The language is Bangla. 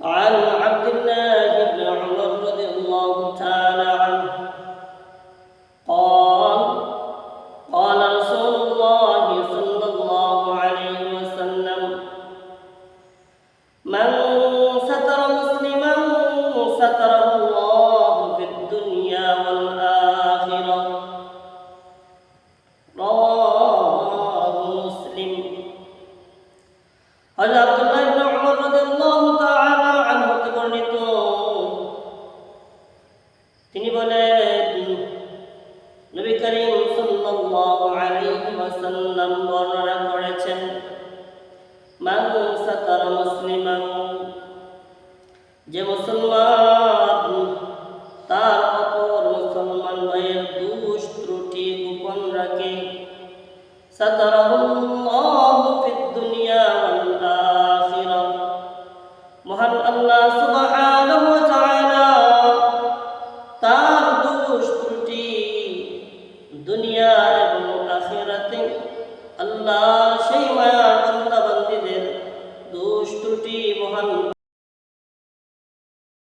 عن عبد الله بن عمر رضي الله تعالى عنه قال قال رسول الله صلى الله عليه وسلم من ستر مسلما ستره الله في الدنيا والآخرة رواه مسلم। হযরত আব্দুল্লাহ ইবনে উমর রাদিয়াল্লাহু তাআলা আনহু থেকে বর্ণিত, তিনি বলেন নবী করিম সাল্লাল্লাহু আলাইহি ওয়াসাল্লাম বর্ণনা করেছেন, মান সাতারা মুসলিমান, যে মুসলমান তার অপর মুসলমান ভাইয়ের দোষ ত্রুটি গোপন রাখে, সাতারাহুল্লাহু ফিদ দুনিয়া ওয়াল আখিরাহ, মহান আল্লাহ সুবহানাহু